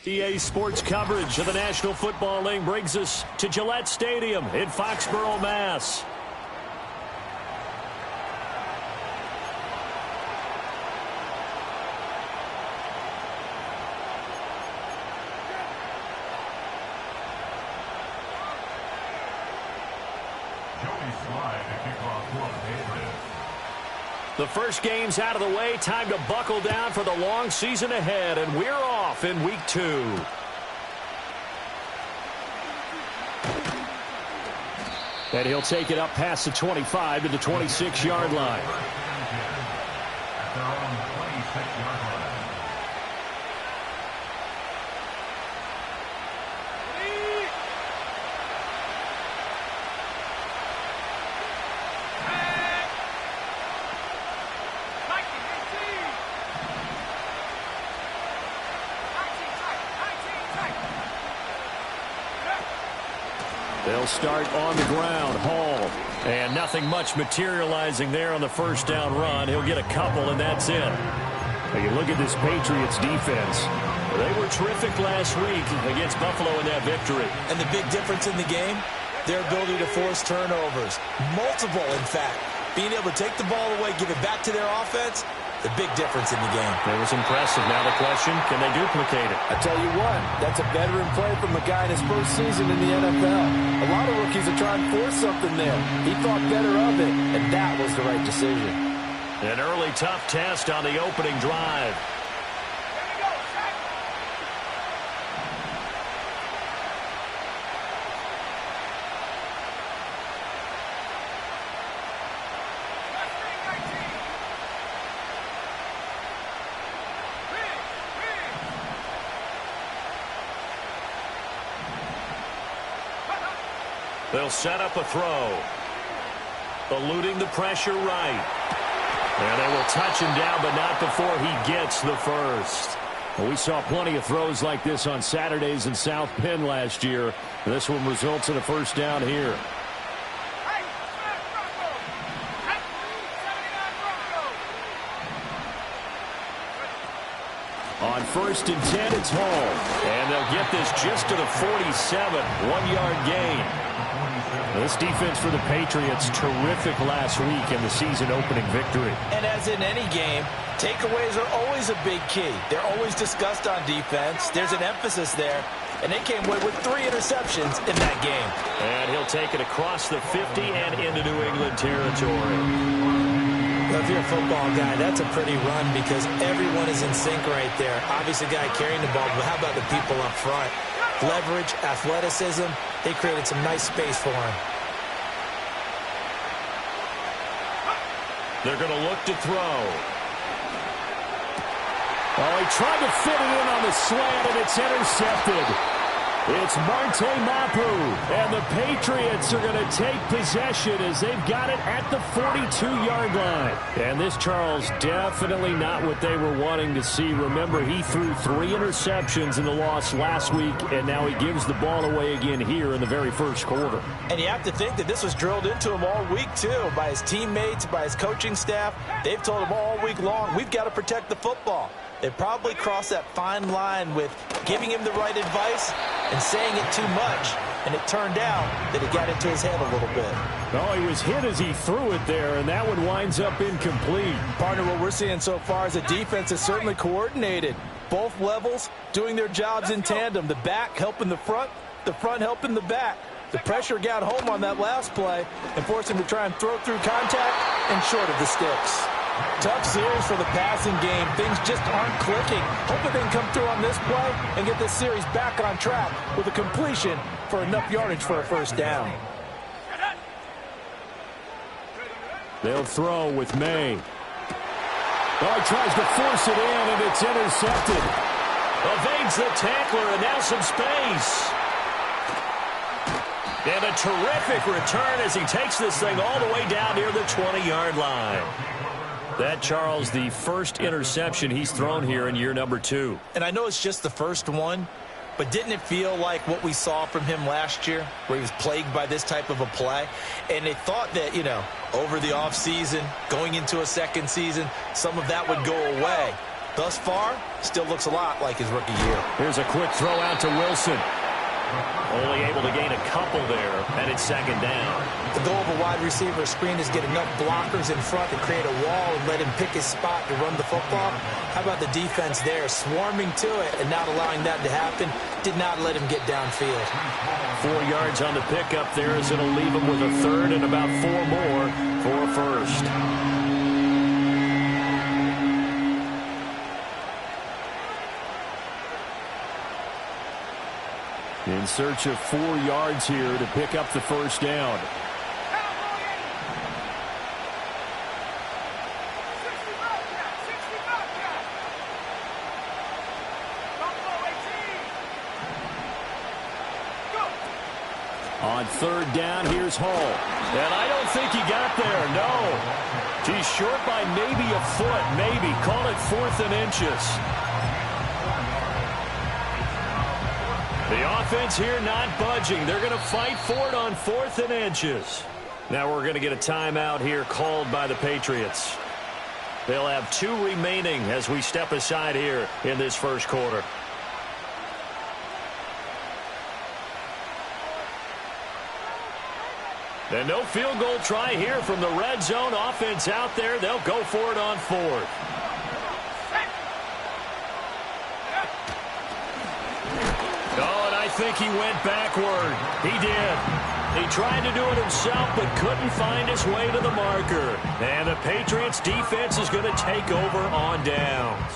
EA Sports coverage of the National Football League brings us to Gillette Stadium in Foxborough, Mass. The first game's out of the way. Time to buckle down for the long season ahead, and we're off in week 2. And he'll take it up past the 25 to the 26-yard line. They'll start on the ground. Hall. And nothing much materializing there on the first down run. He'll get a couple, and that's it. Now you look at this Patriots defense. They were terrific last week against Buffalo in that victory. And the big difference in the game, their ability to force turnovers. Multiple, in fact. Being able to take the ball away, give it back to their offense, the big difference in the game. It was impressive. Now the question, can they duplicate it? I tell you what, that's a veteran play from a guy in his first season in the NFL. A lot of rookies are trying to force something there. He thought better of it, and that was the right decision. An early tough test on the opening drive. They'll set up a throw. Eluding the pressure right. And they will touch him down, but not before he gets the first. Well, we saw plenty of throws like this on Saturdays in South Bend last year. This one results in a first down here. On 1st and 10, it's Hall. And they'll get this just to the 47, 1-yard gain. This defense for the Patriots, terrific last week in the season-opening victory. And as in any game, takeaways are always a big key. They're always discussed on defense. There's an emphasis there. And they came away with 3 interceptions in that game. And he'll take it across the 50 and into New England territory. Well, if you're a football guy, that's a pretty run because everyone is in sync right there. Obviously, guy carrying the ball, but how about the people up front? Leverage, athleticism, they created some nice space for him. They're going to look to throw. Oh, he tried to fit it in on the slant, and it's intercepted. It's Marte Mapu, and the Patriots are going to take possession as they've got it at the 42-yard line. And this, Charles, definitely not what they were wanting to see. Remember, he threw 3 interceptions in the loss last week, and now he gives the ball away again here in the very first quarter. And you have to think that this was drilled into him all week, too, by his teammates, by his coaching staff. They've told him all week long, we've got to protect the football. They probably crossed that fine line with giving him the right advice and saying it too much. And it turned out that it got into his head a little bit. Oh, he was hit as he threw it there, and that one winds up incomplete. Partner, what we're seeing so far is the defense is certainly coordinated. Both levels doing their jobs in tandem. The back helping the front helping the back. The pressure got home on that last play and forced him to try and throw through contact and short of the sticks. Tough series for the passing game. Things just aren't clicking. Hoping they can come through on this play and get this series back on track with a completion for enough yardage for a first down. They'll throw with May. Oh, he tries to force it in, and it's intercepted. Evades the tackler, and now some space. And a terrific return as he takes this thing all the way down near the 20-yard line. That, Charles, the first interception he's thrown here in year number 2. And I know it's just the first one, but didn't it feel like what we saw from him last year, where he was plagued by this type of a play? And they thought that, over the offseason, going into a second season, some of that would go away. Thus far, still looks a lot like his rookie year. Here's a quick throw out to Wilson. Only able to gain a couple there, and it's second down. The goal of a wide receiver screen is get enough blockers in front to create a wall and let him pick his spot to run the football. How about the defense there, swarming to it and not allowing that to happen? Did not let him get downfield. 4 yards on the pickup there as it'll leave him with a third and about 4 more for a first. In search of 4 yards here to pick up the first down. On third down, here's Hall. And I don't think he got there, no. He's short by maybe a foot, maybe. Call it 4th and inches. The offense here not budging. They're going to fight for it on 4th and inches. Now we're going to get a timeout here called by the Patriots. They'll have 2 remaining as we step aside here in this first quarter. And no field goal try here from the red zone. Offense out there. They'll go for it on 4th. I think he went backward. He did. He tried to do it himself, but couldn't find his way to the marker. And the Patriots defense is going to take over on downs.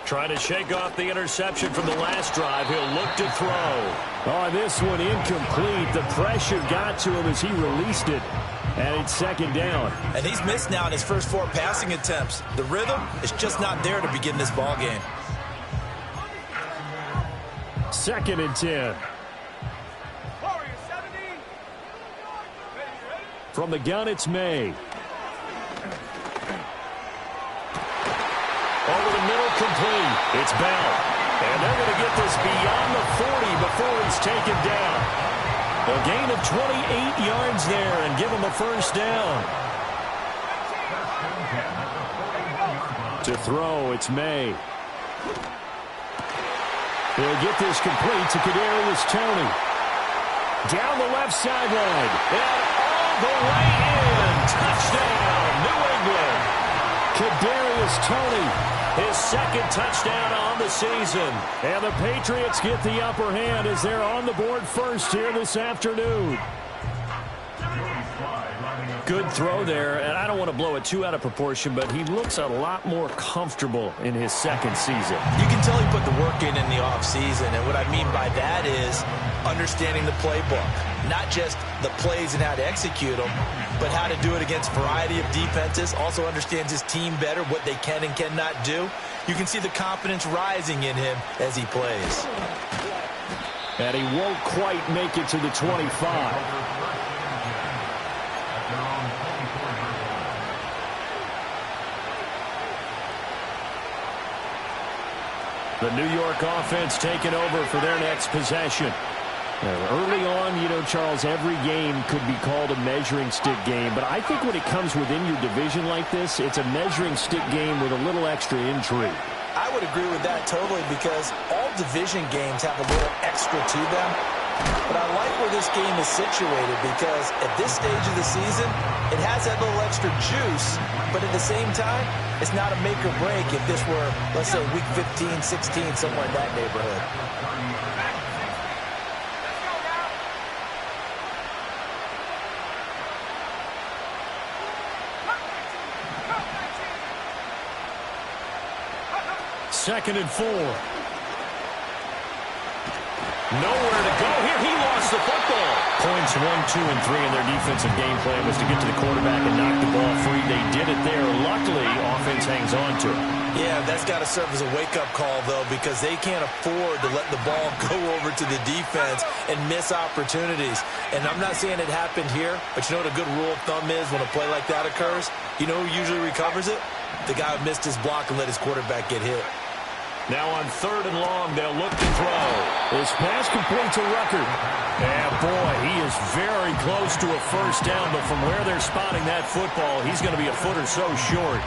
Trying to shake off the interception from the last drive. He'll look to throw. Oh, this one incomplete. The pressure got to him as he released it. And it's second down. And he's missed now in his first 4 passing attempts. The rhythm is just not there to begin this ball game. Second and 10. From the gun, it's May. Over the middle, complete. It's Bell. And they're going to get this beyond the 40 before he's taken down. A gain of 28 yards there and give him a first down. To throw, it's May. He'll get this complete to Kadarius Toney. Down the left sideline. And all the way in. Touchdown, New England. Kadarius Toney. His second touchdown on the season. And the Patriots get the upper hand as they're on the board first here this afternoon. Good throw there, and I don't want to blow it too out of proportion, but he looks a lot more comfortable in his second season. You can tell he put the work in the offseason, and what I mean by that is understanding the playbook. Not just the plays and how to execute them, but how to do it against a variety of defenses. Also understands his team better, what they can and cannot do. You can see the confidence rising in him as he plays. And he won't quite make it to the 25. The New York offense taking over for their next possession. Early on, you know, Charles, every game could be called a measuring stick game. But I think when it comes within your division like this, it's a measuring stick game with a little extra intrigue. I would agree with that totally because all division games have a little extra to them. But I like where this game is situated because at this stage of the season, it has that little extra juice. But at the same time, it's not a make or break if this were, let's say, week 15, 16, somewhere in that neighborhood. Second and 4. Nowhere to go here. He lost the football. Points 1, 2, and 3 in their defensive game plan was to get to the quarterback and knock the ball free. They did it there. Luckily, offense hangs on to it. Yeah, that's got to serve as a wake-up call, though, because they can't afford to let the ball go over to the defense and miss opportunities. And I'm not saying it happened here, but you know what a good rule of thumb is when a play like that occurs? You know who usually recovers it? The guy who missed his block and let his quarterback get hit. Now on 3rd and long, they'll look to throw. This pass complete to Ruckert. And boy, he is very close to a first down, but from where they're spotting that football, he's going to be a foot or so short.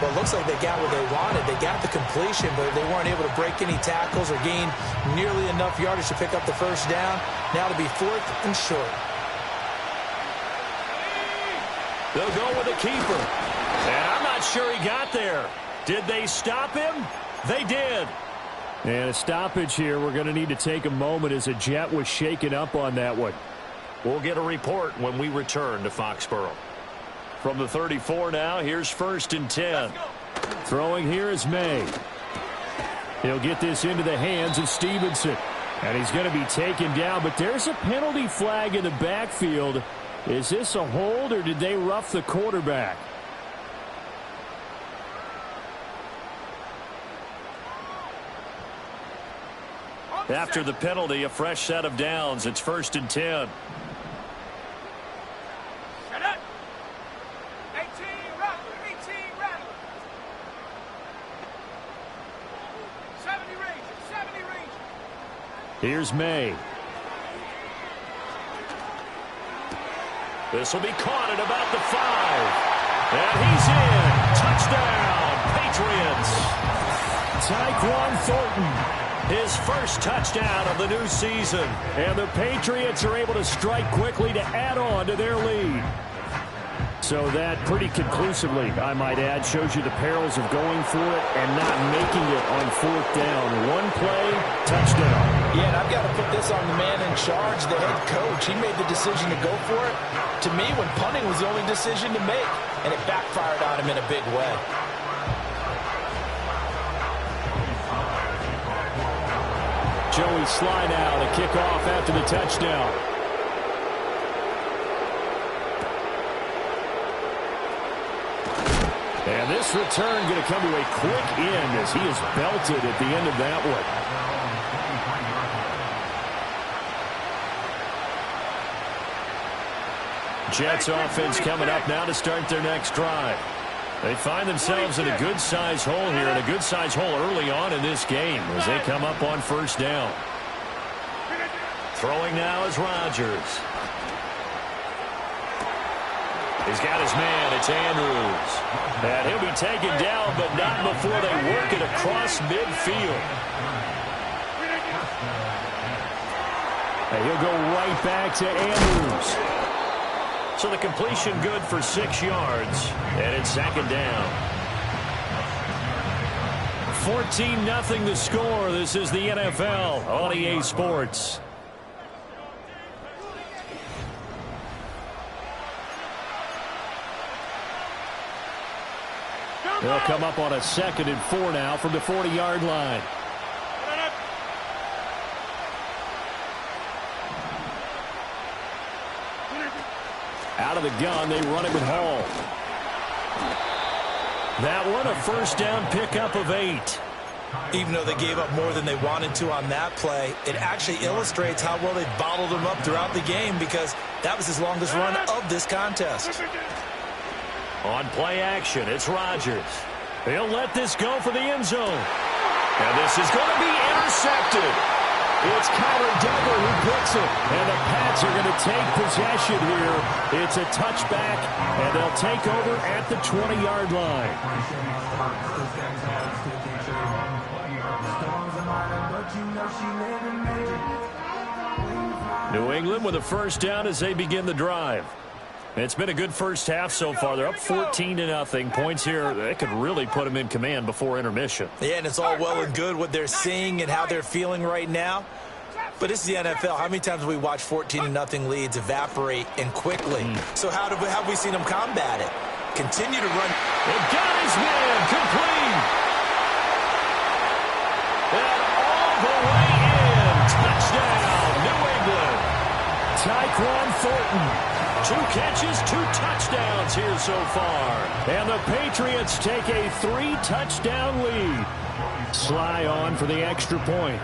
Well, it looks like they got what they wanted. They got the completion, but they weren't able to break any tackles or gain nearly enough yardage to pick up the first down. Now to be 4th and short. They'll go with a keeper. And I'm not sure he got there. Did they stop him? They did. And a stoppage here. We're going to need to take a moment as a Jet was shaken up on that one. We'll get a report when we return to Foxborough. From the 34 now, here's 1st and 10. Throwing here is May. He'll get this into the hands of Stevenson. And he's going to be taken down, but there's a penalty flag in the backfield. Is this a hold, or did they rough the quarterback? After the penalty, a fresh set of downs. It's 1st and 10. Here's May. This will be caught at about the 5. And he's in. Touchdown, Patriots. Tyquan Thornton. His first touchdown of the new season. And the Patriots are able to strike quickly to add on to their lead. So that pretty conclusively, I might add, shows you the perils of going for it and not making it on 4th down. One play, touchdown. Yeah, and I've got to put this on the man in charge, the head coach. He made the decision to go for it. To me, when punting was the only decision to make, and it backfired on him in a big way. Joey Slye now to kick off after the touchdown. And this return going to come to a quick end as he is belted at the end of that one. Jets offense coming up now to start their next drive. They find themselves in a good-sized hole here, and a good-sized hole early on in this game as they come up on 1st down. Throwing now is Rodgers. He's got his man. It's Andrews. And he'll be taken down, but not before they work it across midfield. And he'll go right back to Andrews. So the completion good for 6 yards. And it's 2nd down. 14-0 the score. This is the NFL on EA Sports. They'll come up on a 2nd and 4 now from the 40-yard line. Out of the gun, they run it with Hall. That one, a 1st down pickup of 8. Even though they gave up more than they wanted to on that play, it actually illustrates how well they bottled him up throughout the game, because that was his longest run of this contest. On play action, it's Rodgers. He'll let this go for the end zone. And this is going to be intercepted. It's Kyler Duggar who puts it. And the Pats are going to take possession here. It's a touchback, and they'll take over at the 20-yard line. New England with a 1st down as they begin the drive. It's been a good first half so far. They're up 14-0. Points here, they could really put them in command before intermission. Yeah, and it's all well and good what they're seeing and how they're feeling right now. But this is the NFL. How many times have we watched 14-0 leads evaporate and quickly? So how have we seen them combat it? Continue to run. They've got his man complete. And all the way in. Touchdown, New England. Tyquan Thornton. 2 catches, 2 touchdowns here so far. And the Patriots take a 3-touchdown lead. Slye on for the extra point.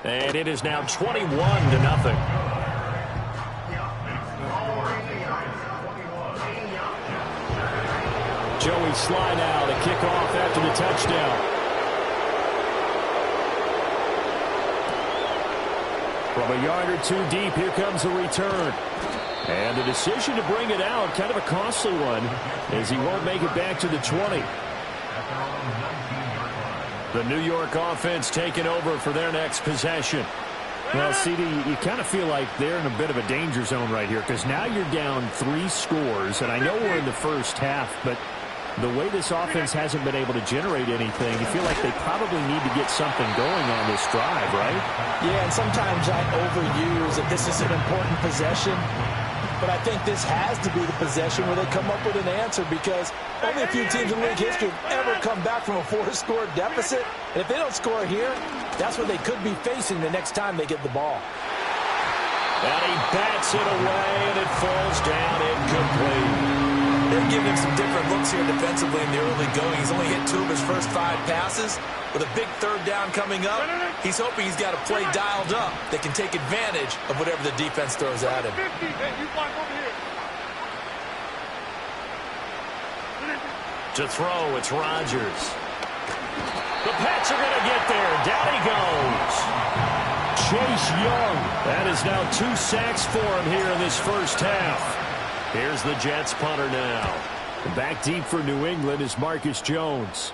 And it is now 21-0. Joey Joey Sly now to kick off after the touchdown. From a yard or two deep, here comes a return. And the decision to bring it out, kind of a costly one, as he won't make it back to the 20. The New York offense taking over for their next possession. Well, CD, you kind of feel like they're in a bit of a danger zone right here because now you're down 3 scores, and I know we're in the first half, but the way this offense hasn't been able to generate anything, you feel like they probably need to get something going on this drive, right? Yeah, and sometimes I overuse that this is an important possession, but I think this has to be the possession where they come up with an answer because only a few teams in league history have ever come back from a 4-score deficit, and if they don't score here, that's what they could be facing the next time they get the ball. And he bats it away, and it falls down incomplete. They're giving him some different looks here defensively in the early going. He's only hit 2 of his first 5 passes. With a big 3rd down coming up, he's hoping he's got a play dialed up that can take advantage of whatever the defense throws at him. To throw, it's Rodgers. The Pats are going to get there. Down he goes. Chase Young. That is now 2 sacks for him here in this first half. Here's the Jets punter now. Back deep for New England is Marcus Jones.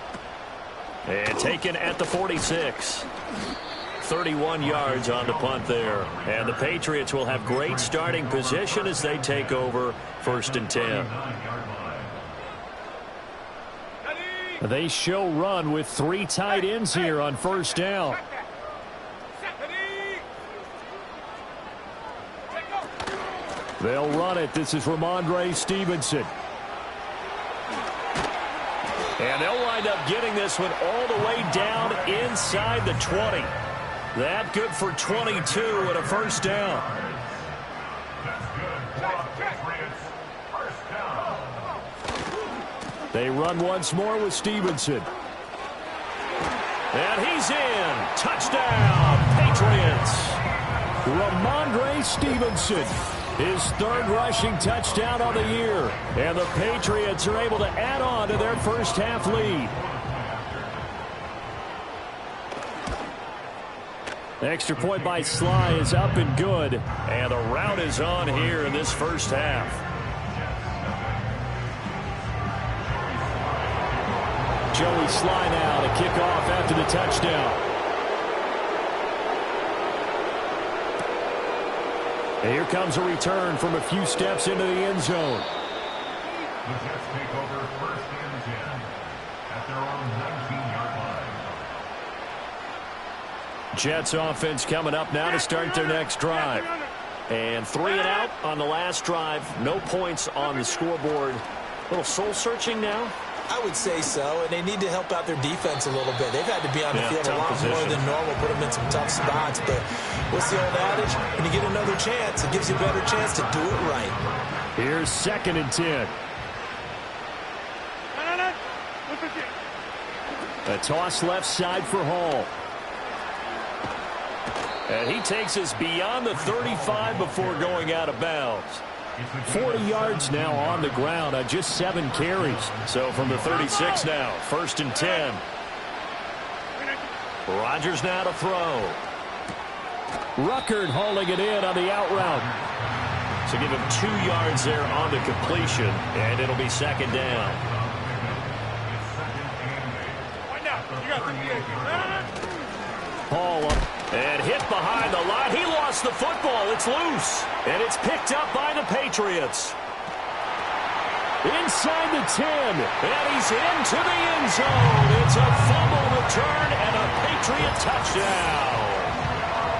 And taken at the 46. 31 yards on the punt there. And the Patriots will have great starting position as they take over 1st and 10. They show run with 3 tight ends here on 1st down. They'll run it. This is Ramondre Stevenson. And they'll wind up getting this one all the way down inside the 20. That good for 22 and a 1st down. They run once more with Stevenson. And he's in. Touchdown, Patriots. Ramondre Stevenson. His 3rd rushing touchdown on the year. And the Patriots are able to add on to their first half lead. Extra point by Sly is up and good. And the route is on here in this first half. Joey Sly now to kick off after the touchdown. And here comes a return from a few steps into the end zone. The Jets take over 1st and 10 at their own 19-yard line. Jets offense coming up now to start their next drive. And 3 and out on the last drive. No points on the scoreboard. A little soul-searching now. I would say so, and they need to help out their defense a little bit. They've had to be on the field a lot more than normal, put them in some tough spots. But what's the old adage? When you get another chance, it gives you a better chance to do it right. Here's 2nd and 10. A toss left side for Hall. And he takes us beyond the 35 before going out of bounds. 40 yards now on the ground on just 7 carries. So from the 36 now, 1st and 10. Rodgers now to throw. Ruckert hauling it in on the out route. So give him 2 yards there on the completion, and it'll be 2nd down. Hall up and hit behind the line. He lost the football. It's loose, and it's picked up by the Patriots. Inside the 10, and he's into the end zone. It's a fumble return and a Patriot touchdown.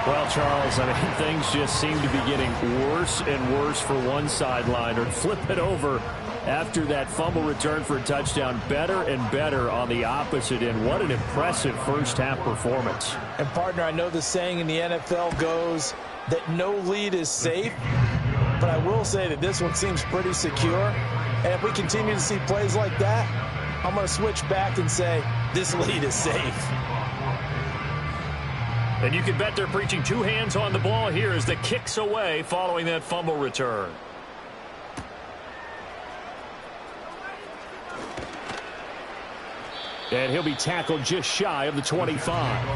Well, Charles, I mean, things just seem to be getting worse and worse for one sideline. Or flip it over after that fumble return for a touchdown. Better and better on the opposite end. What an impressive first-half performance. And, partner, I know the saying in the NFL goes that no lead is safe, but I will say that this one seems pretty secure. And if we continue to see plays like that, I'm going to switch back and say this lead is safe. And you can bet they're preaching 2 hands on the ball here as the kick's away following that fumble return. And he'll be tackled just shy of the 25.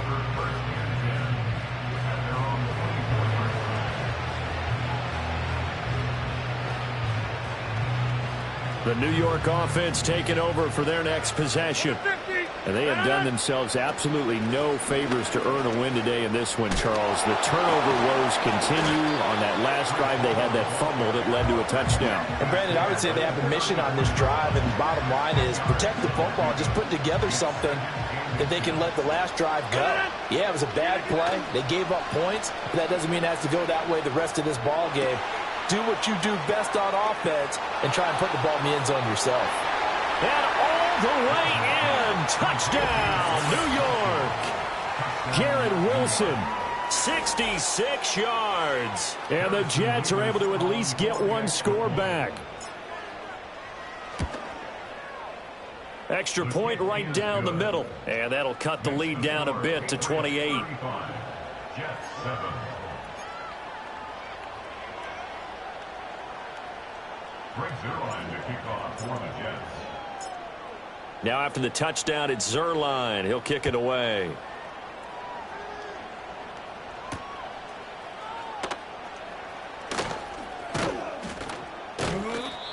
The New York offense taking over for their next possession. And they have done themselves absolutely no favors to earn a win today in this one, Charles. The turnover woes continue. On that last drive, they had that fumble that led to a touchdown. And Brandon, I would say they have a mission on this drive, and the bottom line is protect the football. Just put together something that they can let the last drive go. Yeah, it was a bad play. They gave up points, but that doesn't mean it has to go that way the rest of this ball game. Do what you do best on offense and try and put the ball in the end zone yourself. And all the way in. Touchdown, New York. Garrett Wilson, 66 yards. And the Jets are able to at least get one score back. Extra point right down the middle. And that'll cut the lead down a bit to 28. Jets 7. Greg Zuerlein to kick off for the Jets. Now after the touchdown, it's Zuerlein. He'll kick it away.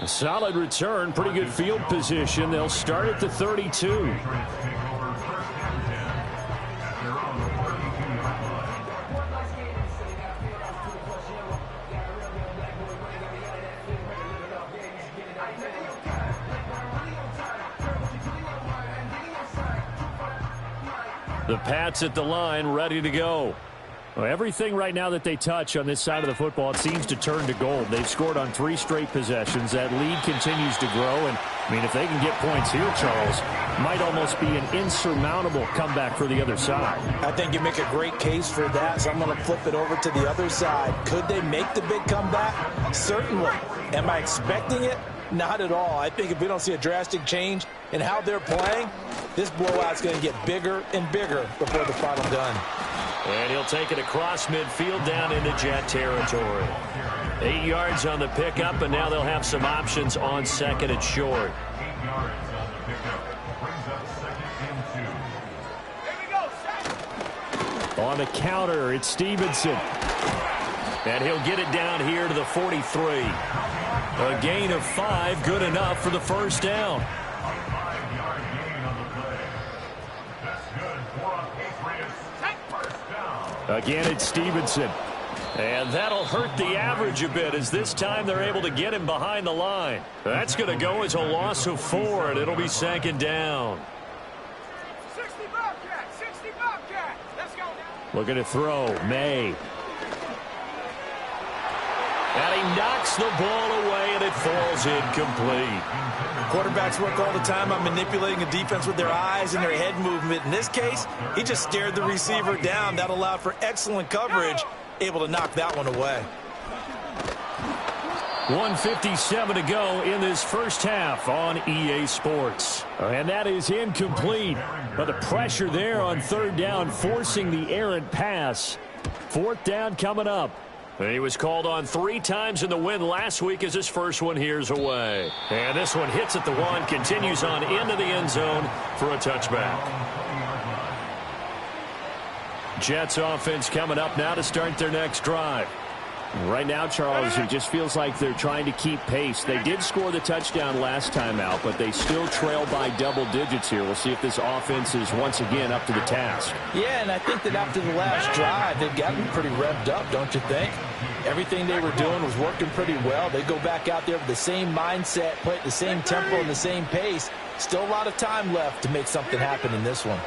A solid return, pretty good field position. They'll start at the 32. The Pats at the line, ready to go. Well, everything right now that they touch on this side of the football, it seems to turn to gold. They've scored on 3 straight possessions. That lead continues to grow. And, I mean, if they can get points here, Charles, might almost be an insurmountable comeback for the other side. I think you make a great case for that, so I'm going to flip it over to the other side. Could they make the big comeback? Certainly. Am I expecting it? Not at all. I think if we don't see a drastic change in how they're playing, this blowout's going to get bigger and bigger before the final gun. And he'll take it across midfield down into Jet territory. 8 yards on the pickup, and now they'll have some options on second and short. 8 yards on the pickup. Brings up 2nd and 2. On the counter, it's Stevenson. And he'll get it down here to the 43. A gain of 5, good enough for the first down. A 5-yard gain on the play. That's good for a Patriots. First down. Again, it's Stevenson. And that'll hurt the average a bit as this time they're able to get him behind the line. That's going to go as a loss of 4, and it'll be 2nd down. 60 Bobcats, 60 Bobcats. Let's go now. Looking to throw, May. And he knocks the ball away, and it falls incomplete. Quarterbacks work all the time on manipulating a defense with their eyes and their head movement. In this case, he just stared the receiver down. That allowed for excellent coverage, able to knock that one away. 1:57 to go in this first half on EA Sports. And that is incomplete. But the pressure there on 3rd down, forcing the errant pass. 4th down coming up. He was called on 3 times in the win last week as his first one here's away. And this one hits at the 1, continues on into the end zone for a touchback. Jets offense coming up now to start their next drive. Right now, Charles, it just feels like they're trying to keep pace. They did score the touchdown last time out, but they still trail by double digits here. We'll see if this offense is once again up to the task. Yeah, and I think that after the last drive, they've gotten pretty revved up, don't you think? Everything they were doing was working pretty well. They go back out there with the same mindset, play at the same tempo and the same pace. Still a lot of time left to make something happen in this one.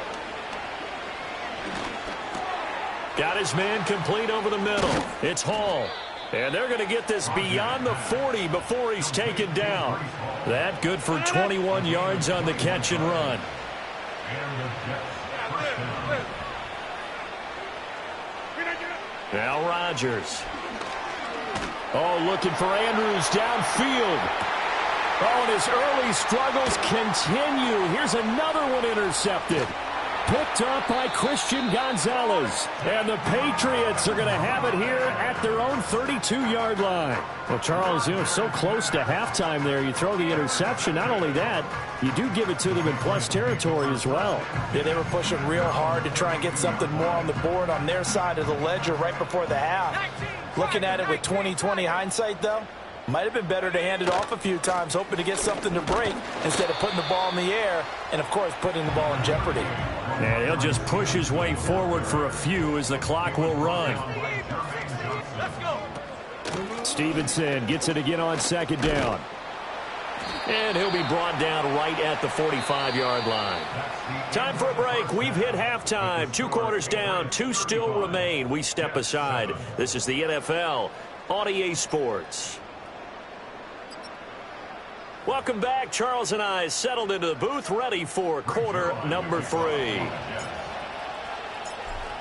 Got his man complete over the middle. It's Hall. And they're going to get this beyond the 40 before he's taken down. That good for 21 yards on the catch and run. Now Rodgers. Oh, looking for Andrews downfield. Oh, and his early struggles continue. Here's another one intercepted. picked up by Christian Gonzalez. And the Patriots are going to have it here at their own 32-yard line. Well, Charles, so close to halftime there. You throw the interception. Not only that, you do give it to them in plus territory as well. Yeah, they were pushing real hard to try and get something more on the board on their side of the ledger right before the half. Looking at it with 20/20 hindsight, though, might have been better to hand it off a few times, hoping to get something to break instead of putting the ball in the air and, of course, putting the ball in jeopardy. And he'll just push his way forward for a few as the clock will run. Stevenson gets it again on second down. And he'll be brought down right at the 45-yard line. Time for a break. We've hit halftime. 2 quarters down. 2 still remain. We step aside. This is the NFL on EA Sports. Welcome back. Charles and I settled into the booth, ready for quarter number 3.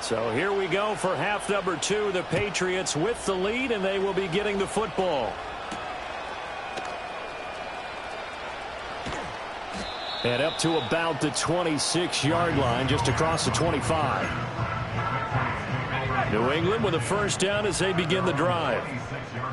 So here we go for half number 2. The Patriots with the lead, and they will be getting the football. And up to about the 26-yard line, just across the 25. New England with a first down as they begin the drive.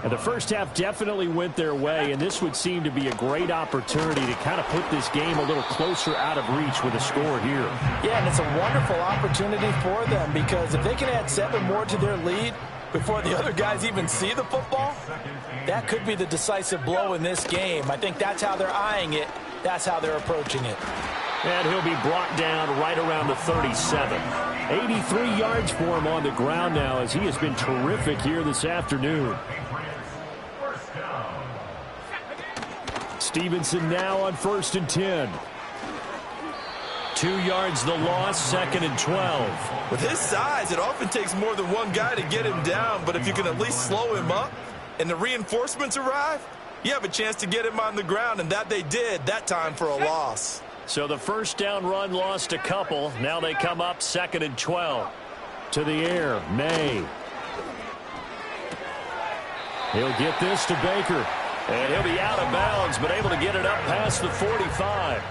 And the first half definitely went their way, and this would seem to be a great opportunity to kind of put this game a little closer out of reach with a score here. Yeah, and it's a wonderful opportunity for them because if they can add 7 more to their lead before the other guys even see the football, that could be the decisive blow in this game. I think that's how they're eyeing it. That's how they're approaching it. And he'll be brought down right around the 37. 83 yards for him on the ground now as he has been terrific here this afternoon. Stevenson now on 1st and 10. 2 yards the loss, 2nd and 12. With his size, it often takes more than one guy to get him down, but if you can at least slow him up and the reinforcements arrive, you have a chance to get him on the ground, and that they did that time for a loss. So the first down run lost a couple. Now they come up 2nd and 12. To the air, May. He'll get this to Baker. And he'll be out of bounds, but able to get it up past the 45.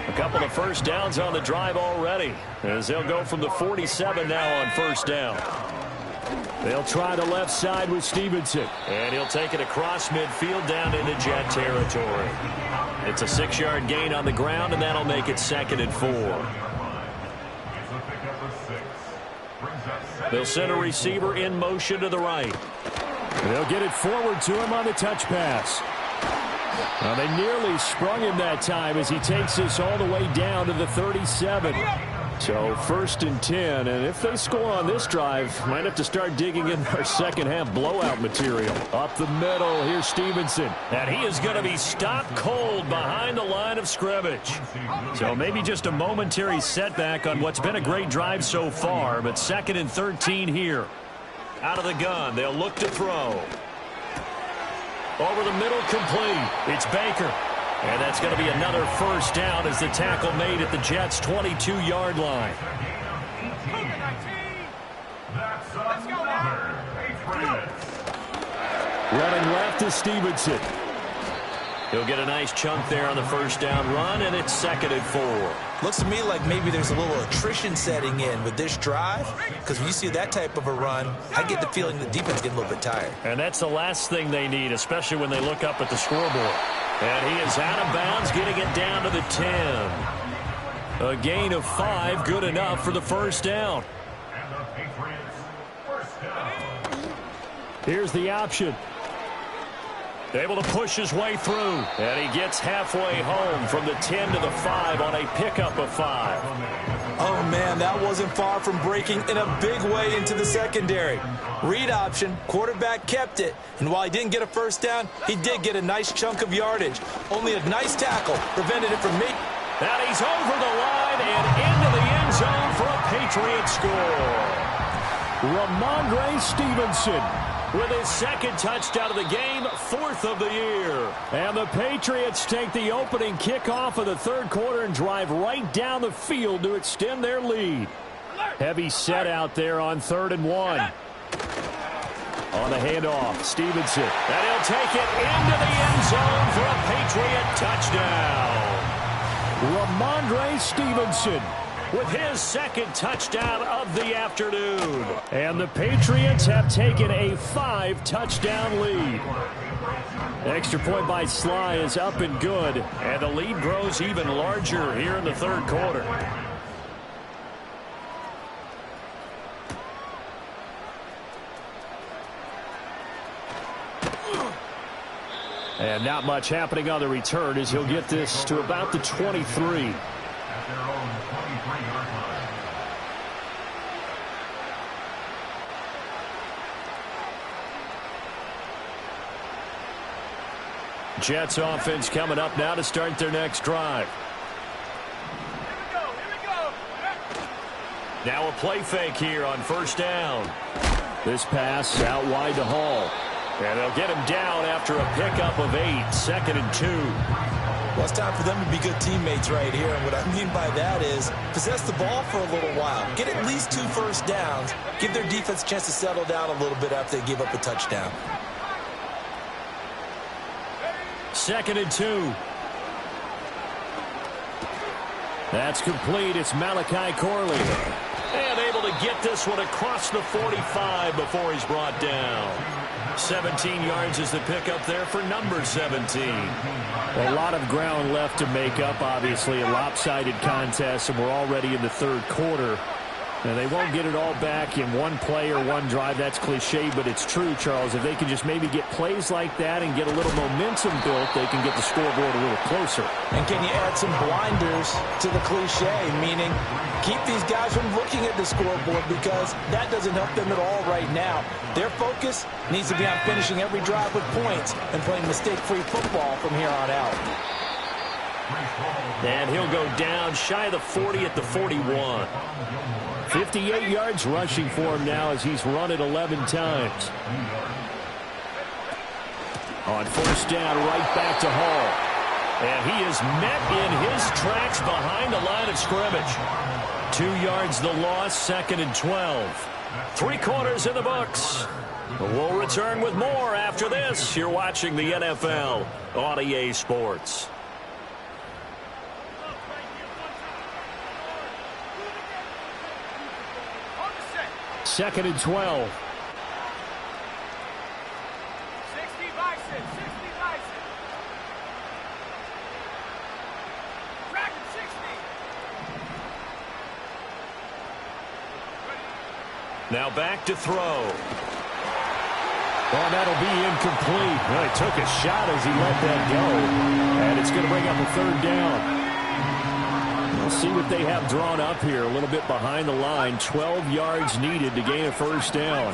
A couple of first downs on the drive already, as they'll go from the 47 now on first down. They'll try the left side with Stevenson. And he'll take it across midfield down into Jet territory. It's a 6-yard gain on the ground, and that'll make it 2nd and 4. They'll send a receiver in motion to the right. They'll get it forward to him on the touch pass. Now they nearly sprung him that time as he takes this all the way down to the 37. So 1st and 10, and if they score on this drive, might have to start digging in their second half blowout material. Up the middle, here's Stevenson. And he is going to be stopped cold behind the line of scrimmage. So maybe just a momentary setback on what's been a great drive so far, but 2nd and 13 here. Out of the gun, they'll look to throw. Over the middle, complete. It's Baker. And that's going to be another first down as the tackle made at the Jets' 22-yard line. Running left is Stevenson. He'll get a nice chunk there on the first down run, and it's 2nd and 4. Looks to me like maybe there's a little attrition setting in with this drive, because when you see that type of a run, I get the feeling the defense getting a little bit tired. And that's the last thing they need, especially when they look up at the scoreboard. And he is out of bounds, getting it down to the 10. A gain of 5, good enough for the first down. Here's the option. Able to push his way through. And he gets halfway home from the 10 to the 5 on a pickup of 5. Oh, man, that wasn't far from breaking in a big way into the secondary. Read option, quarterback kept it. And while he didn't get a first down, he did get a nice chunk of yardage. Only a nice tackle prevented it from me. And he's over the line and into the end zone for a Patriot score. Ramondre Stevenson with his 2nd touchdown of the game, 4th of the year. And the Patriots take the opening kickoff of the 3rd quarter and drive right down the field to extend their lead. Heavy set out there on 3rd and 1. On the handoff, Stevenson. And he'll take it into the end zone for a Patriot touchdown. Ramondre Stevenson with his second touchdown of the afternoon. And the Patriots have taken a 5-touchdown lead. Extra point by Sly is up and good, and the lead grows even larger here in the third quarter. And not much happening on the return as he'll get this to about the 23. At their own 23-yard line. Jets offense coming up now to start their next drive. Here we go. Now a play fake here on first down. This pass out wide to Hall. And they'll get him down after a pickup of 8, 2nd and 2. Well, it's time for them to be good teammates right here. And what I mean by that is possess the ball for a little while. Get at least 2 first downs. Give their defense a chance to settle down a little bit after they give up a touchdown. 2nd and 2. That's complete. It's Malachi Corley. And able to get this one across the 45 before he's brought down. 17 yards is the pickup there for number 17. A lot of ground left to make up, obviously. A lopsided contest, and we're already in the third quarter. And they won't get it all back in one play or one drive. That's cliche, but it's true, Charles. If they can just maybe get plays like that and get a little momentum built, they can get the scoreboard a little closer. And can you add some blinders to the cliche, meaning keep these guys from looking at the scoreboard, because that doesn't help them at all right now. Their focus needs to be on finishing every drive with points and playing mistake-free football from here on out. And he'll go down shy of the 40 at the 41. 58 yards rushing for him now as he's run it 11 times. On first down, right back to Hall. And he is met in his tracks behind the line of scrimmage. 2 yards the loss, 2nd and 12. 3 quarters in the books. We'll return with more after this. You're watching the NFL on EA Sports. 2nd and 12. 60 Bison. 60 Bison. Dragon 60. Now back to throw. Well, that'll be incomplete. Well, he took a shot as he let that go. And it's going to bring up a third down. We'll see what they have drawn up here. A little bit behind the line. 12 yards needed to gain a first down.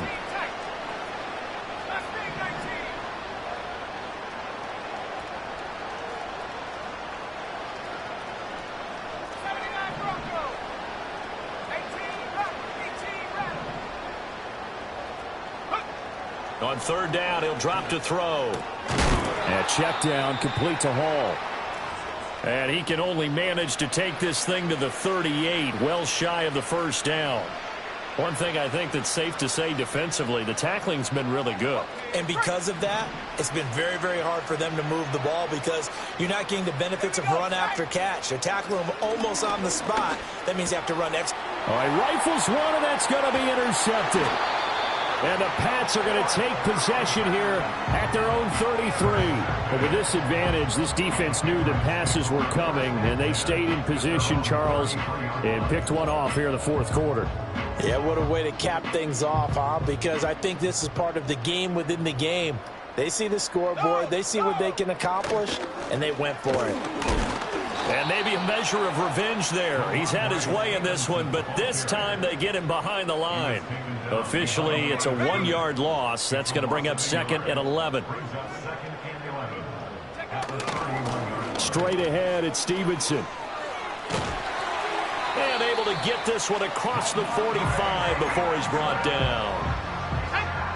On third down, he'll drop to throw. And check down, complete to Hall. And he can only manage to take this thing to the 38, well shy of the first down. One thing I think that's safe to say defensively, the tackling's been really good. And because of that, it's been very, very hard for them to move the ball because you're not getting the benefits of run after catch. They're tackling them almost on the spot. That means you have to run extra. All right, rifles one, and that's going to be intercepted. And the Pats are going to take possession here at their own 33. But with this advantage, this defense knew that passes were coming, and they stayed in position, Charles, and picked one off here in the fourth quarter. Yeah, what a way to cap things off, huh? Because I think this is part of the game within the game. They see the scoreboard, they see what they can accomplish, and they went for it. And maybe a measure of revenge there. He's had his way in this one, but this time they get him behind the line. Officially, it's a 1-yard loss. That's going to bring up 2nd and 11. Straight ahead, it's Stevenson. And able to get this one across the 45 before he's brought down.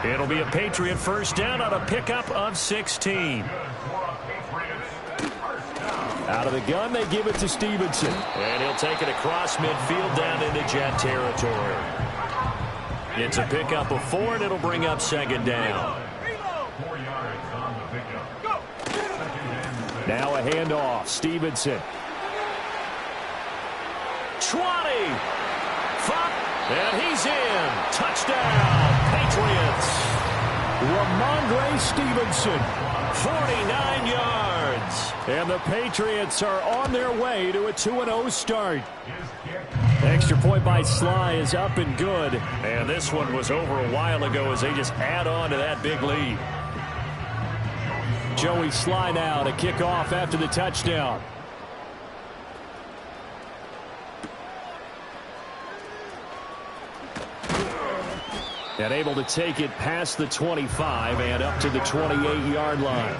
It'll be a Patriot first down on a pickup of 16. Out of the gun, they give it to Stevenson. And he'll take it across midfield down into Jet territory. It's a pickup of 4, and it'll bring up 2nd down. Now a handoff. Stevenson And he's in. Touchdown, Patriots. Ramondre Stevenson, 49 yards. And the Patriots are on their way to a 2-0 start. Extra point by Sly is up and good. And this one was over a while ago as they just add on to that big lead. Joey Sly now to kick off after the touchdown. And able to take it past the 25 and up to the 28-yard line.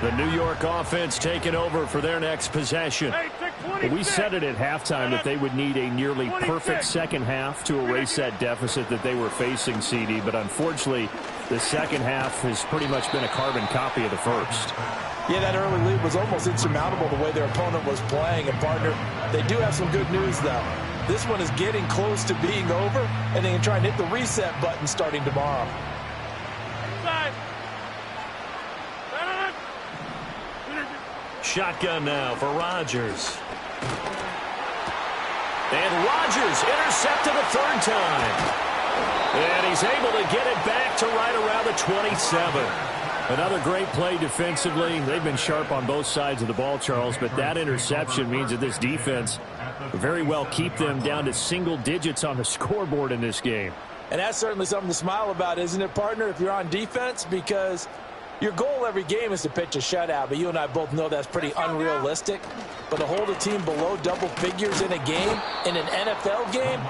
The New York offense taking over for their next possession. We said it at halftime that they would need a nearly perfect second half to erase that deficit that they were facing, CD. But unfortunately, the second half has pretty much been a carbon copy of the first. Yeah, that early lead was almost insurmountable the way their opponent was playing. And, partner, they do have some good news, though. This one is getting close to being over, and they can try and hit the reset button starting tomorrow. Shotgun now for Rodgers. And Rodgers intercepted a third time. And he's able to get it back to right around the 27. Another great play defensively. They've been sharp on both sides of the ball, Charles, but that interception means that this defense very well keep them down to single digits on the scoreboard in this game. And that's certainly something to smile about, isn't it, partner, if you're on defense? Because your goal every game is to pitch a shutout, but you and I both know that's pretty unrealistic. But to hold a team below double figures in a game, in an NFL game,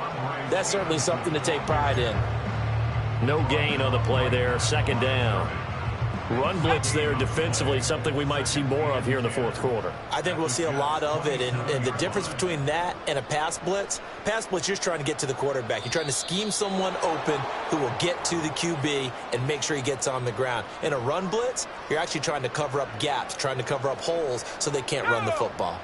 that's certainly something to take pride in. No gain on the play there, second down. Run blitz there defensively, something we might see more of here in the fourth quarter. I think we'll see a lot of it, and the difference between that and a pass blitz, you're just trying to get to the quarterback. You're trying to scheme someone open who will get to the QB and make sure he gets on the ground. In a run blitz, you're actually trying to cover up gaps, trying to cover up holes so they can't run the football.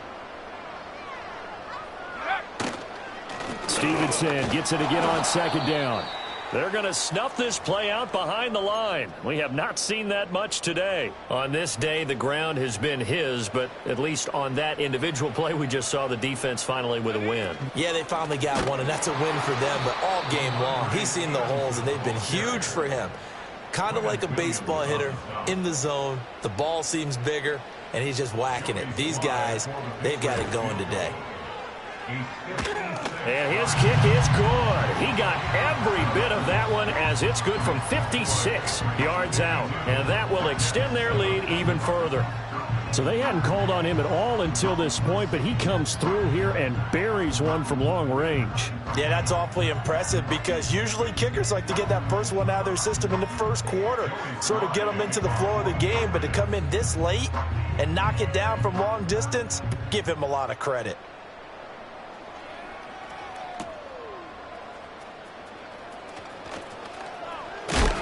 Stevenson gets it again on second down. They're going to snuff this play out behind the line. We have not seen that much today. On this day, the ground has been his, but at least on that individual play, we just saw the defense finally with a win. Yeah, they finally got one, and that's a win for them, but all game long, he's seen the holes, and they've been huge for him. Kind of like a baseball hitter in the zone. The ball seems bigger, and he's just whacking it. These guys, they've got it going today. And his kick is good. He got every bit of that one as it's good from 56 yards out. And that will extend their lead even further. So they hadn't called on him at all until this point, but he comes through here and buries one from long range. Yeah, that's awfully impressive because usually kickers like to get that first one out of their system in the first quarter, sort of get them into the flow of the game, but to come in this late and knock it down from long distance, give him a lot of credit.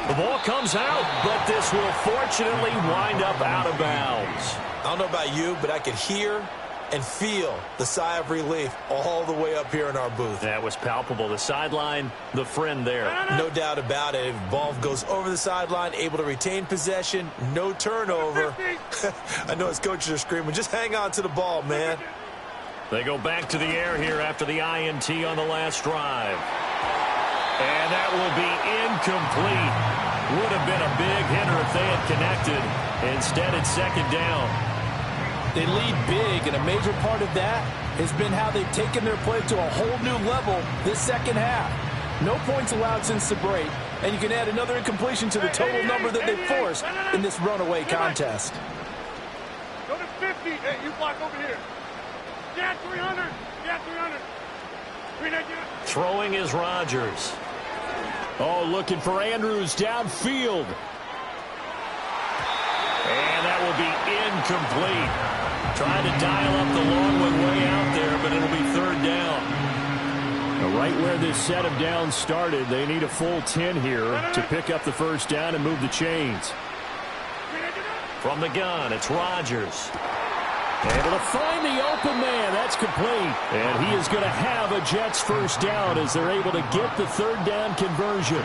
The ball comes out, but this will fortunately wind up out of bounds. I don't know about you, but I could hear and feel the sigh of relief all the way up here in our booth. That was palpable. The sideline, the friend there. No doubt about it. If the ball goes over the sideline, able to retain possession, no turnover. I know his coaches are screaming, just hang on to the ball, man. They go back to the air here after the INT on the last drive. And that will be incomplete. Would have been a big hitter if they had connected. Instead, it's second down. They lead big, and a major part of that has been how they've taken their play to a whole new level this second half. No points allowed since the break, and you can add another incompletion to the total number that they've forced in this runaway contest. Go to 50. Hey, you block over here. Yeah, 300. Yeah, 300. Throwing is Rodgers. Oh, looking for Andrews downfield. And that will be incomplete. Trying to dial up the long one way out there, but it'll be third down. Now, right where this set of downs started, they need a full 10 here to pick up the first down and move the chains. From the gun, it's Rodgers. Able to find the open man. That's complete. And he is going to have a Jets first down as they're able to get the third down conversion.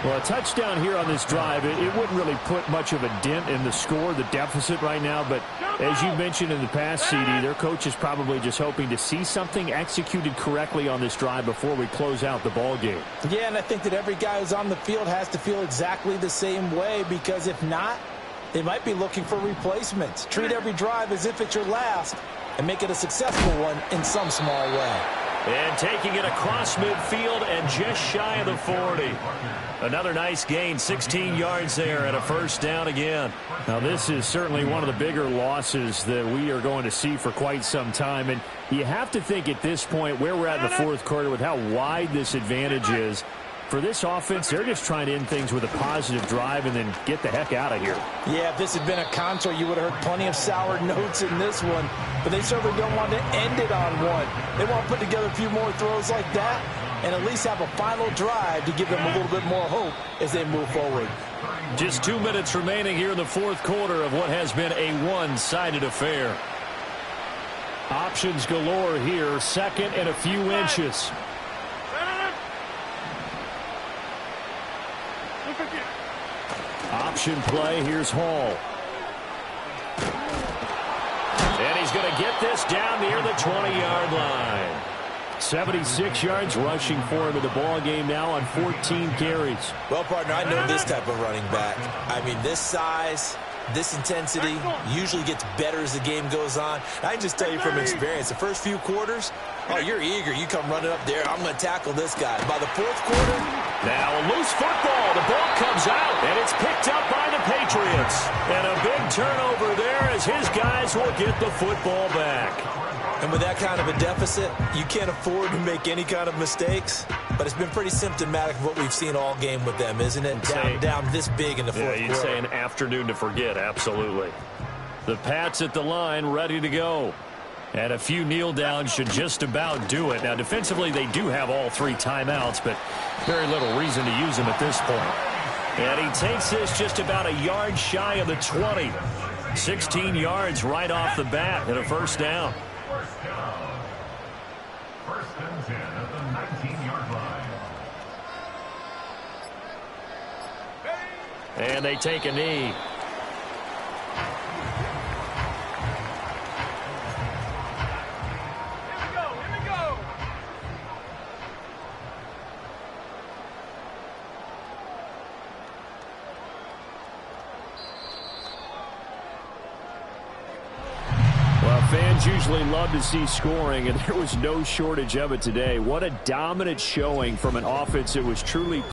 Well, a touchdown here on this drive, it wouldn't really put much of a dent in the score, the deficit right now. But as you mentioned in the past, CD, their coach is probably just hoping to see something executed correctly on this drive before we close out the ball game. Yeah, and I think that every guy who's on the field has to feel exactly the same way, because if not, they might be looking for replacements. Treat every drive as if it's your last and make it a successful one in some small way. And taking it across midfield and just shy of the 40. Another nice gain, 16 yards there and a first down again. Now this is certainly one of the bigger losses that we are going to see for quite some time. And you have to think at this point where we're at in the fourth quarter with how wide this advantage is. For this offense, they're just trying to end things with a positive drive and then get the heck out of here. Yeah, if this had been a contour, you would have heard plenty of sour notes in this one. But they certainly don't want to end it on one. They want to put together a few more throws like that and at least have a final drive to give them a little bit more hope as they move forward. Just 2 minutes remaining here in the fourth quarter of what has been a one-sided affair. Options galore here, second and a few inches. Option play, here's Hall. And he's going to get this down near the 20-yard line. 76 yards rushing for him in the ball game now on 14 carries. Well, partner, I know this type of running back. I mean, this size, this intensity usually gets better as the game goes on. I can just tell you from experience, the first few quarters, oh, you're eager. You come running up there. I'm going to tackle this guy. By the fourth quarter, now a loose football. The ball comes out, and it's picked up by the Patriots. And a big turnover there as his guys will get the football back. and with that kind of a deficit, you can't afford to make any kind of mistakes. But it's been pretty symptomatic of what we've seen all game with them, isn't it? Down this big in the fourth quarter. Yeah, you'd say an afternoon to forget, absolutely. The Pats at the line, ready to go. And a few kneel downs should just about do it. Now, defensively, they do have all three timeouts, but very little reason to use them at this point. And he takes this just about a yard shy of the 20. 16 yards right off the bat and a first down. First down. First and 10 at the 19-yard line. And they take a knee. Fans usually love to see scoring, and there was no shortage of it today. What a dominant showing from an offense that was truly